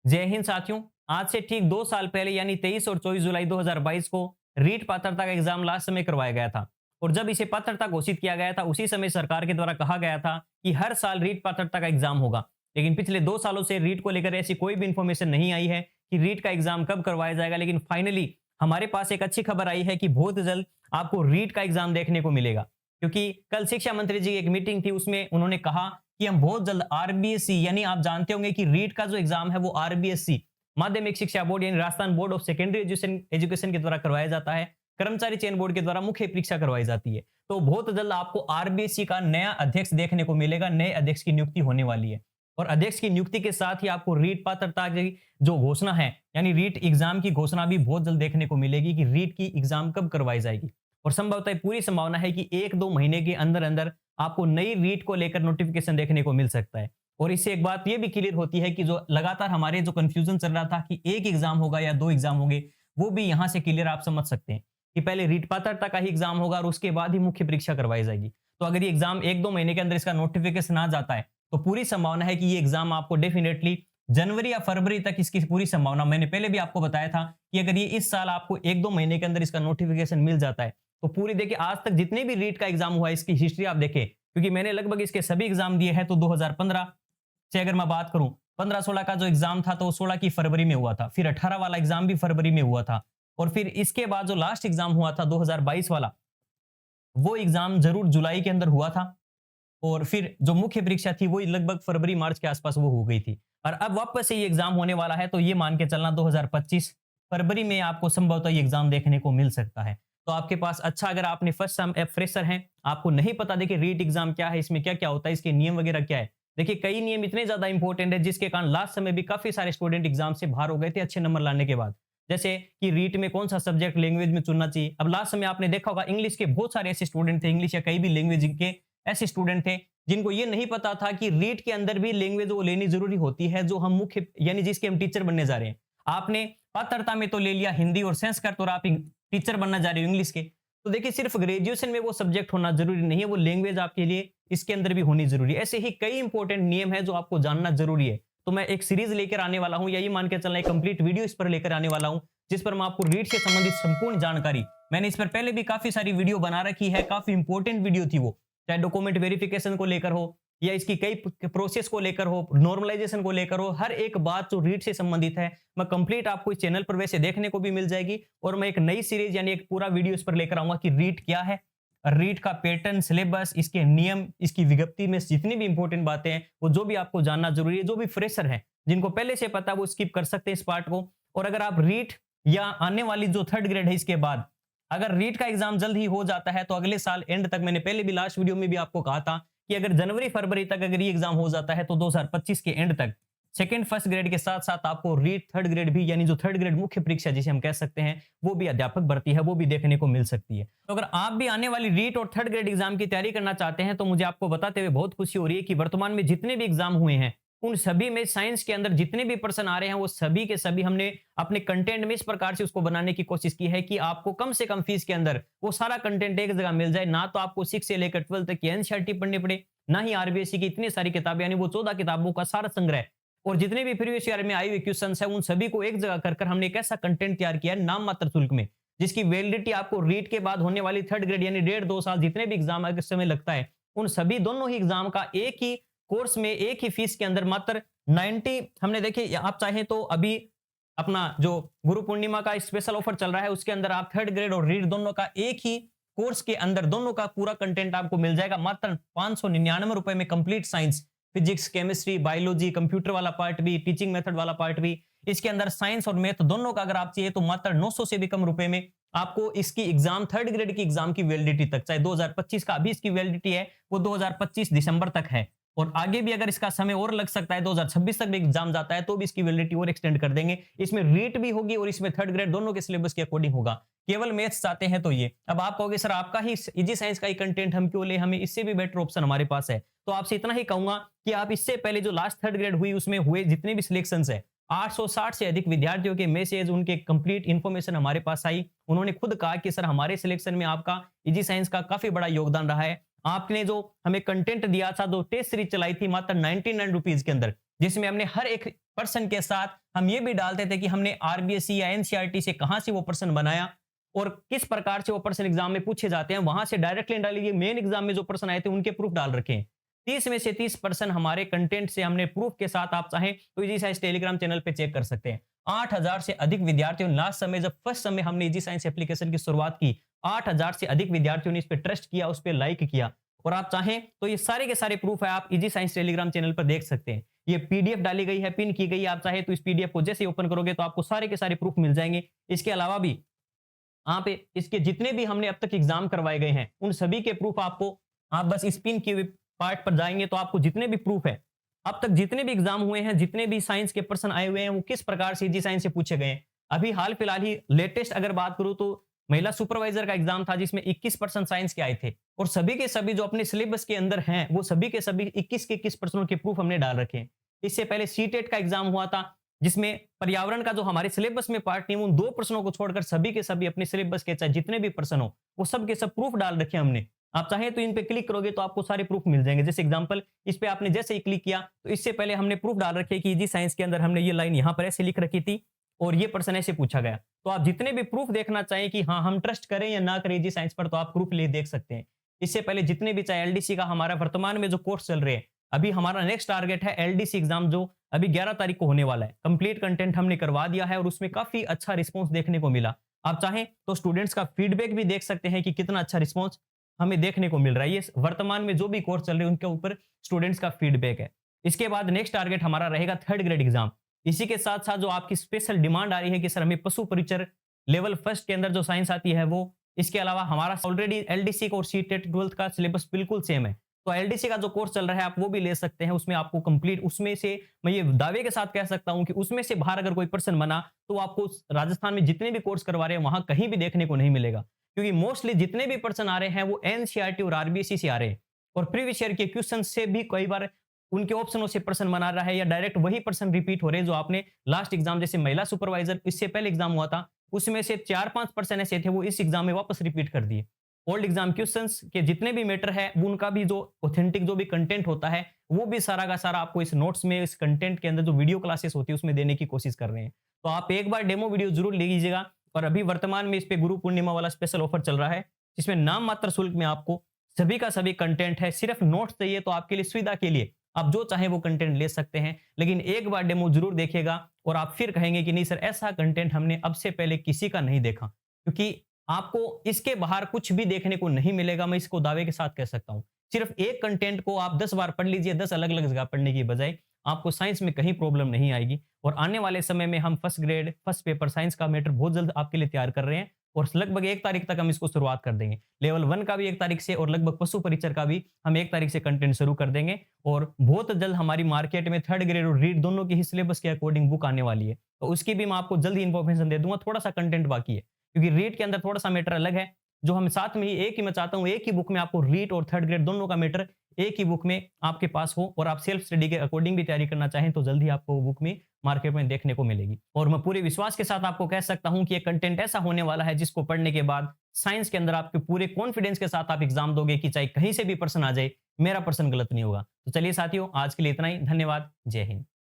जय हिंद साथियों। आज से ठीक 2 साल पहले यानी 23 और 24 जुलाई 2022 को रीट पात्रता का एग्जाम लास्ट समय करवाया गया था। और जब इसे पात्रता घोषित किया गया था उसी समय सरकार के द्वारा कहा गया था कि हर साल रीट पात्रता का एग्जाम होगा। लेकिन पिछले 2 सालों से रीट को लेकर ऐसी कोई भी इंफॉर्मेशन नहीं आई है कि रीट का एग्जाम कब करवाया जाएगा। लेकिन फाइनली हमारे पास एक अच्छी खबर आई है कि बहुत जल्द आपको रीट का एग्जाम देखने को मिलेगा। क्योंकि कल शिक्षा मंत्री जी की एक मीटिंग थी, उसमें उन्होंने कहा कि हम बहुत जल्द आरबीएससी, यानी आप जानते होंगे कि रीट का जो एग्जाम है वो आरबीएससी माध्यमिक शिक्षा बोर्ड यानी Rajasthan board of secondary education के द्वारा करवाया जाता है। कर्मचारी चयन बोर्ड के द्वारा मुख्य परीक्षा करवाई जाती है। तो बहुत जल्द आपको आरबीएससी का नया अध्यक्ष देखने को मिलेगा, नए अध्यक्ष की नियुक्ति होने वाली है। और अध्यक्ष की नियुक्ति के साथ ही आपको रीट पात्रता की जो घोषणा है यानी रीट एग्जाम की घोषणा भी बहुत जल्द देखने को मिलेगी कि रीट की एग्जाम कब करवाई जाएगी। और संभवतः पूरी संभावना है कि 1-2 महीने के अंदर अंदर आपको नई रीट को लेकर नोटिफिकेशन देखने को मिल सकता है। और इससे एक बात यह भी क्लियर होती है कि जो लगातार हमारे जो कंफ्यूजन चल रहा था कि एक एग्जाम होगा या 2 एग्जाम होंगे, वो भी यहां से क्लियर आप समझ सकते हैं कि पहले रीट पात्रता का ही एग्जाम होगा और उसके बाद ही मुख्य परीक्षा करवाई जाएगी। तो अगर ये एग्जाम 1-2 महीने के अंदर इसका नोटिफिकेशन आ जाता है तो पूरी संभावना है कि ये एग्जाम आपको डेफिनेटली जनवरी या फरवरी तक इसकी पूरी संभावना, मैंने पहले भी आपको बताया था कि अगर ये इस साल आपको 1-2 महीने के अंदर इसका नोटिफिकेशन मिल जाता है तो पूरी देखिए आज तक जितने भी रीट का एग्जाम हुआ है इसकी हिस्ट्री आप देखें, क्योंकि मैंने लगभग इसके सभी एग्जाम दिए हैं। तो 2015 से अगर मैं बात करूं, 15-16 का जो एग्जाम था तो 16 की फरवरी में हुआ था, फिर 18 वाला एग्जाम भी फरवरी में हुआ था, और फिर इसके बाद जो लास्ट एग्जाम हुआ था 2022 वाला, वो एग्जाम जरूर जुलाई के अंदर हुआ था। और फिर जो मुख्य परीक्षा थी वो लगभग फरवरी मार्च के आसपास वो हो गई थी। और अब वापस से ये एग्जाम होने वाला है, तो ये मान के चलना 2025 फरवरी में आपको संभवतः ये एग्जाम देखने को मिल सकता है। तो आपके पास अच्छा, अगर आपने फर्स्ट टाइम फ्रेशर हैं, आपको नहीं पता देखिए रीट एग्जाम क्या है, इसमें क्या क्या होता है, इसके नियम वगैरह क्या है। देखिए कई नियम इतने ज्यादा इंपॉर्टेंट है जिसके कारण लास्ट समय भी काफी सारे स्टूडेंट एग्जाम से बाहर हो गए थे अच्छे नंबर लाने के बाद। जैसे कि रीट में कौन सा सब्जेक्ट लैंग्वेज में चुनना चाहिए। अब लास्ट समय आपने देखा होगा इंग्लिश के बहुत सारे ऐसे स्टूडेंट थे, इंग्लिश या कई भी लैंग्वेज के ऐसे स्टूडेंट थे जिनको ये नहीं पता था कि रीट के अंदर भी लैंग्वेज वो लेनी जरूरी होती है जो हम मुख्य यानी जिसके हम टीचर बनने जा रहे हैं। आपने पात्रता में तो ले लिया हिंदी और संस्कृत और आप टीचर बनना जा रहे हो इंग्लिश के। तो देखिए सिर्फ ग्रेजुएशन में वो सब्जेक्ट होना जरूरी नहीं है, वो लैंग्वेज आपके लिए इसके अंदर भी होनी जरूरी है। ऐसे ही कई इंपॉर्टेंट नियम है जो आपको जानना जरूरी है। तो मैं एक सीरीज लेकर आने वाला हूं, या ये मान के चलना एक कंप्लीट वीडियो इस पर लेकर आने वाला हूं, जिस पर मैं आपको रीट से संबंधित संपूर्ण जानकारी, मैंने इस पर पहले भी काफी सारी वीडियो बना रखी है, काफी इंपॉर्टेंट वीडियो थी वो, चाहे डॉक्यूमेंट वेरिफिकेशन को लेकर हो या इसकी कई प्रोसेस को लेकर हो, नॉर्मलाइजेशन को लेकर हो, हर एक बात जो रीट से संबंधित है मैं कंप्लीट आपको इस चैनल पर वैसे देखने को भी मिल जाएगी। और मैं एक नई सीरीज यानी एक पूरा वीडियो इस पर लेकर आऊंगा कि रीट क्या है, रीट का पैटर्न, सिलेबस, इसके नियम, इसकी विज्ञप्ति में जितनी भी इंपॉर्टेंट बातें हैं वो जो भी आपको जानना जरूरी है। जो भी फ्रेशर है जिनको पहले से पता वो स्किप कर सकते हैं इस पार्ट को। और अगर आप रीट या आने वाली जो थर्ड ग्रेड है इसके बाद अगर रीट का एग्जाम जल्द ही हो जाता है तो अगले साल एंड तक, मैंने पहले भी लास्ट वीडियो में भी आपको कहा था कि अगर जनवरी फरवरी तक अगर ये एग्जाम हो जाता है तो 2025 के एंड तक सेकंड फर्स्ट ग्रेड के साथ साथ आपको रीट थर्ड ग्रेड भी, यानी जो थर्ड ग्रेड मुख्य परीक्षा जिसे हम कह सकते हैं, वो भी अध्यापक भर्ती है, वो भी देखने को मिल सकती है। तो अगर आप भी आने वाली रीट और थर्ड ग्रेड एग्जाम की तैयारी करना चाहते हैं तो मुझे आपको बताते हुए बहुत खुशी हो रही है कि वर्तमान में जितने भी एग्जाम हुए हैं उन सभी में साइंस के अंदर जितने भी प्रश्न आ रहे हैं वो सभी के सभी हमने अपने कंटेंट में इस प्रकार से उसको बनाने की कोशिश की है कि आपको कम से कम फीस के अंदर वो सारा कंटेंट एक जगह मिल जाए। ना तो आपको 6 से लेकर 12 तक की एनसीईआरटी पढ़नी पड़े, ना ही आरबीएससी की इतनी सारी किताबें, यानी वो 14 किताबों का सारा संग्रह और जितने भी प्रीवियस ईयर में आई हुई क्वेश्चंस है उन सभी को एक जगह कर हमने एक ऐसा कंटेंट तैयार किया है नाम मात्र शुल्क में, जिसकी वैलिडिटी आपको रीट के बाद होने वाली थर्ड ग्रेड यानी 1.5-2 साल जितने भी एग्जाम अगर समय लगता है उन सभी दोनों ही एग्जाम का एक ही कोर्स में एक ही फीस के अंदर मात्र 90, हमने देखिए आप चाहें तो अभी अपना जो गुरु पूर्णिमा का स्पेशल ऑफर चल रहा है उसके अंदर आप थर्ड ग्रेड और रीट दोनों का एक ही कोर्स के अंदर दोनों का पूरा कंटेंट आपको मिल जाएगा मात्र 599 रुपए में। Complete science, physics, chemistry, biology, computer वाला पार्ट भी, टीचिंग मेथड वाला पार्ट भी, इसके अंदर साइंस और मैथ दोनों का अगर आप चाहिए तो मात्र 900 से भी कम रुपए में आपको इसकी एग्जाम थर्ड ग्रेड की एग्जाम की वैलिडिटी तक, चाहे 2025 का अभी इसकी वैलिडिटी है वो 2025 दिसंबर तक है, और आगे भी अगर इसका समय और लग सकता है 2026 तक भी एग्जाम जाता है तो भी इसकी वैलिडिटी और एक्सटेंड कर देंगे। इसमें रीट भी होगी और इसमें थर्ड ग्रेड दोनों के सिलेबस के अकॉर्डिंग होगा। केवल मैथ्स चाहते हैं तो ये, अब आप कहोगे सर आपका ही इजी साइंस का ही कंटेंट हम क्यों ले, हमें इससे भी बेटर ऑप्शन हमारे पास है। तो आपसे इतना ही कहूंगा कि आप इससे पहले जो लास्ट थर्ड ग्रेड हुई उसमें हुए जितने भी सिलेक्शंस है 860 से अधिक विद्यार्थियों के मैसेज, उनके कंप्लीट इंफॉर्मेशन हमारे पास आई। उन्होंने खुद कहा कि सर हमारे सिलेक्शन में आपका इजी साइंस का काफी बड़ा योगदान रहा है। आपने जो हमें कंटेंट दिया था, जो टेस्ट सीरीज चलाई थी मात्र 99 रुपीज के अंदर, जिसमें हमने हर एक पर्सन के साथ हम ये भी डालते थे कि हमने आरबीएससी या एनसीईआरटी से कहां से वो पर्सन बनाया और किस प्रकार से वो पर्सन एग्जाम में पूछे जाते हैं, वहां से डायरेक्टली डालिए। मेन एग्जाम में जो पर्सन आए थे उनके प्रूफ डाल रखे हैं। 30 में से 30% हमारे कंटेंट से हमने प्रूफ के साथ, आप चाहें तो इजी साइंस टेलीग्राम चैनल पे चेक कर सकते हैं। 8000 से अधिक विद्यार्थियों, लास्ट समय जब फर्स्ट समय हमने इजी साइंस एप्लीकेशन की शुरुआत की, 8000 से अधिक विद्यार्थियों ने इस पे ट्रस्ट किया, उस पे लाइक किया। और आप चाहें तो ये सारे के सारे प्रूफ है, आप इजी साइंस टेलीग्राम चैनल पर देख सकते हैं। ये पीडीएफ डाली गई है, पिन की गई है। आप चाहे तो इस पीडीएफ को जैसे ओपन करोगे तो आपको सारे के सारे प्रूफ मिल जाएंगे। इसके अलावा भी आप इसके जितने भी हमने अब तक एग्जाम करवाए गए हैं उन सभी के प्रूफ आपको, आप बस इस पिन की पार्ट पर जाएंगे तो आपको जितने भी प्रूफ है, अब तक जितने भी एग्जाम हुए हैं, जितने भी साइंस के पर्सन आए हुए हैं, वो किस प्रकार से इजी साइंस से पूछे गए हैं। अभी हाल फिलहाल ही लेटेस्ट अगर बात करूं तो महिला सुपरवाइजर का एग्जाम था जिसमें 21% साइंस के आए थे और सभी के सभी जो अपने सिलेबस के अंदर हैं वो सभी के सभी 21 के 21% के प्रूफ हमने डाल रखे हैं। इससे पहले सीटेट का एग्जाम हुआ था जिसमें पर्यावरण का जो हमारे सिलेबस में पार्ट नहीं, उन 2 प्रश्नों को छोड़कर सभी के सभी अपने सिलेबस के चाहे जितने भी प्रश्न हो वो सब के सब प्रूफ डाल रखे हमने। आप चाहें तो इन पे क्लिक करोगे तो आपको सारे प्रूफ मिल जाएंगे। जैसे एग्जांपल इस पे आपने जैसे ही क्लिक किया तो इससे पहले हमने प्रूफ डाल रखे कि इजी साइंस के अंदर हमने ये लाइन यहाँ पर ऐसे लिख रखी थी और ये प्रश्न ऐसे पूछा गया। तो आप जितने भी प्रूफ देखना चाहें कि हाँ हम ट्रस्ट करें या ना करें इजी साइंस पर, तो आप प्रूफ ले देख सकते हैं। इससे पहले जितने भी चाहे एलडीसी का हमारा वर्तमान में जो कोर्स चल रहे हैं, अभी हमारा नेक्स्ट टारगेट है एलडीसी एग्जाम जो अभी 11 तारीख को होने वाला है। कंप्लीट कंटेंट हमने करवा दिया है और उसमें काफी अच्छा रिस्पॉन्स देखने को मिला। आप चाहें तो स्टूडेंट्स का फीडबैक भी देख सकते हैं कि कितना अच्छा रिस्पॉन्स हमें देखने को मिल रहा है। ये वर्तमान में जो भी कोर्स चल रहे हैं उनके ऊपर स्टूडेंट्स का फीडबैक है। इसके बाद नेक्स्ट टारगेट हमारा रहेगा 3rd ग्रेड एग्जाम। इसी के साथ साथ जो आपकी स्पेशल डिमांड आ रही है कि सर हमें पशु परिचर लेवल 1st के अंदर जो साइंस आती है वो, इसके अलावा हमारा ऑलरेडी एलडीसी और सीटेट 12th का सिलेबस बिल्कुल सेम है, तो एलडीसी का जो कोर्स चल रहा है आप वो भी ले सकते हैं। उसमें आपको कंप्लीट, उसमें से मैं ये दावे के साथ कह सकता हूं कि उसमें से बाहर अगर कोई पर्सन बना तो आपको राजस्थान में जितने भी कोर्स करवा रहे हैं वहां कहीं भी देखने को नहीं मिलेगा, क्योंकि मोस्टली जितने भी पर्सन आ रहे हैं वो एनसीईआरटी और आरबीएससी से आ रहे हैं और प्रीवियस ईयर के क्वेश्चन से भी कई बार उनके ऑप्शनों से पर्सन बना रहा है या डायरेक्ट वही पर्सन रिपीट हो रहे हैं जो आपने लास्ट एग्जाम जैसे महिला सुपरवाइजर इससे पहले एग्जाम हुआ था उसमें से 4-5% ऐसे थे वो इस एग्जाम में वापस रिपीट कर दिए। ओल्ड एग्जाम क्वेश्चंस के जितने भी मैटर है वो उनका भी जो ऑथेंटिक जो भी कंटेंट होता है वो भी सारा का सारा आपको इस नोट्स में, इस कंटेंट के अंदर जो वीडियो क्लासेस होती है उसमें देने की कोशिश कर रहे हैं। तो आप एक बार डेमो वीडियो जरूर ले लीजिएगा। और अभी वर्तमान में इस पे गुरु पूर्णिमा वाला स्पेशल ऑफर चल रहा है जिसमें नाम मात्र शुल्क में आपको सभी का सभी कंटेंट है। सिर्फ नोट्स चाहिए तो आपके लिए सुविधा के लिए आप जो चाहे वो कंटेंट ले सकते हैं, लेकिन एक बार डेमो जरूर देखिएगा और आप फिर कहेंगे कि नहीं सर ऐसा कंटेंट हमने अब से पहले किसी का नहीं देखा, क्योंकि आपको इसके बाहर कुछ भी देखने को नहीं मिलेगा। मैं इसको दावे के साथ कह सकता हूं। सिर्फ एक कंटेंट को आप 10 बार पढ़ लीजिए, 10 अलग अलग जगह पढ़ने की बजाय आपको साइंस में कहीं प्रॉब्लम नहीं आएगी। और आने वाले समय में हम 1st grade 1st paper science का मैटर बहुत जल्द आपके लिए तैयार कर रहे हैं और लगभग 1 तारीख तक हम इसको शुरुआत कर देंगे। लेवल 1 का भी 1 तारीख से और लगभग पशु परिचर का भी हम 1 तारीख से कंटेंट शुरू कर देंगे। और बहुत जल्द हमारी मार्केट में 3rd ग्रेड और रीड दोनों की ही सिलेबस के अकॉर्डिंग बुक आने वाली है, तो उसकी भी मैं आपको जल्द ही इन्फॉर्मेशन दे दूंगा। थोड़ा सा कंटेंट बाकी है क्योंकि रीड के अंदर थोड़ा सा मैटर अलग है, जो हम साथ में ही एक ही मैं चाहता हूं एक ही बुक में आपको रीड और 3rd ग्रेड दोनों का मैटर एक ही बुक में आपके पास हो और आप सेल्फ स्टडी के अकॉर्डिंग भी तैयारी करना चाहें तो जल्दी आपको वो बुक में मार्केट में देखने को मिलेगी। और मैं पूरे विश्वास के साथ आपको कह सकता हूं कि ये कंटेंट ऐसा होने वाला है जिसको पढ़ने के बाद साइंस के अंदर आपके पूरे कॉन्फिडेंस के साथ आप एग्जाम दोगे कि चाहे कहीं से भी पर्सन आ जाए, मेरा पर्सन गलत नहीं होगा। तो चलिए साथियों, आज के लिए इतना ही। धन्यवाद। जय हिंद।